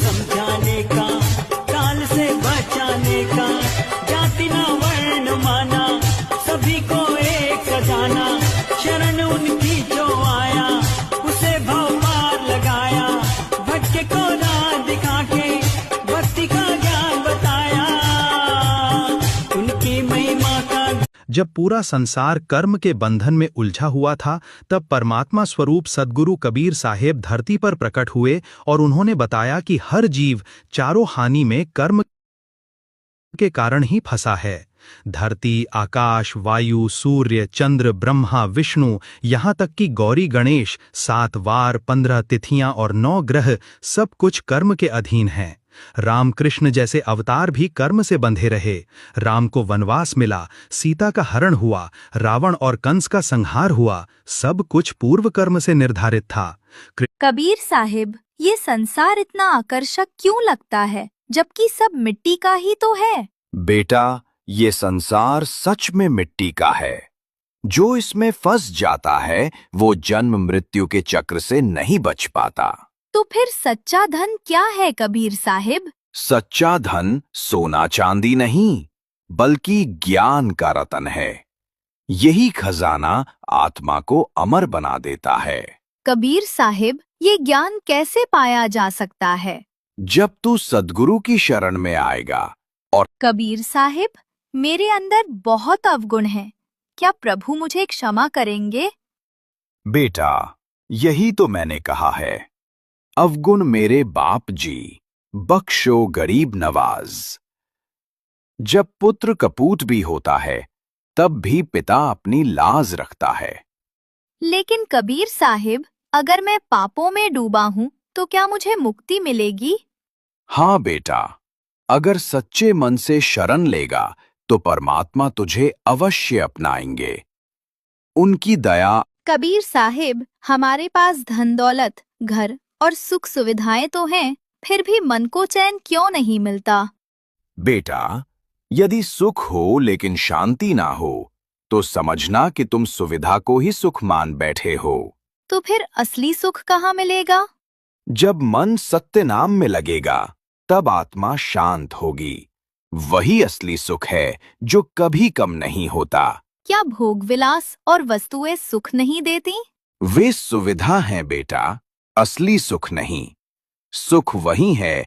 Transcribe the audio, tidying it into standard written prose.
समझाने का, काल से बचाने का, जाति ना वर्ण माना, सभी को एक सजाना, शरण उनकी जो आया उसे भाव मार लगाया, भटके को राह दिखा के भक्ति का ज्ञान बताया, उनकी महिमा का। जब पूरा संसार कर्म के बंधन में उलझा हुआ था, तब परमात्मा स्वरूप सद्गुरु कबीर साहेब धरती पर प्रकट हुए और उन्होंने बताया कि हर जीव चारों हानि में कर्म के कारण ही फंसा है। धरती, आकाश, वायु, सूर्य, चंद्र, ब्रह्मा, विष्णु, यहाँ तक कि गौरी गणेश, 7 वार, 15 तिथियां और 9 ग्रह, सब कुछ कर्म के अधीन हैं। रामकृष्ण जैसे अवतार भी कर्म से बंधे रहे। राम को वनवास मिला, सीता का हरण हुआ, रावण और कंस का संहार हुआ, सब कुछ पूर्व कर्म से निर्धारित था। कबीर साहिब, ये संसार इतना आकर्षक क्यों लगता है, जबकि सब मिट्टी का ही तो है? बेटा, ये संसार सच में मिट्टी का है। जो इसमें फंस जाता है वो जन्म मृत्यु के चक्र से नहीं बच पाता। तो फिर सच्चा धन क्या है कबीर साहिब? सच्चा धन सोना चांदी नहीं, बल्कि ज्ञान का रतन है। यही खजाना आत्मा को अमर बना देता है। कबीर साहिब, ये ज्ञान कैसे पाया जा सकता है? जब तू सद्गुरु की शरण में आएगा और। कबीर साहिब, मेरे अंदर बहुत अवगुण है, क्या प्रभु मुझे क्षमा करेंगे? बेटा, यही तो मैंने कहा है, अवगुण मेरे बाप जी, बख्शो गरीब नवाज। जब पुत्र कपूत भी होता है, तब भी पिता अपनी लाज रखता है। लेकिन कबीर साहिब, अगर मैं पापों में डूबा हूँ तो क्या मुझे मुक्ति मिलेगी? हाँ बेटा, अगर सच्चे मन से शरण लेगा तो परमात्मा तुझे अवश्य अपनाएंगे। उनकी दया। कबीर साहिब, हमारे पास धन दौलत, घर और सुख सुविधाएं तो हैं, फिर भी मन को चैन क्यों नहीं मिलता? बेटा, यदि सुख हो लेकिन शांति ना हो तो समझना कि तुम सुविधा को ही सुख मान बैठे हो। तो फिर असली सुख कहाँ मिलेगा? जब मन सत्य नाम में लगेगा तब आत्मा शांत होगी। वही असली सुख है जो कभी कम नहीं होता। क्या भोग विलास और वस्तुएं सुख नहीं देती? वे सुविधा हैं बेटा, असली सुख नहीं। सुख वही है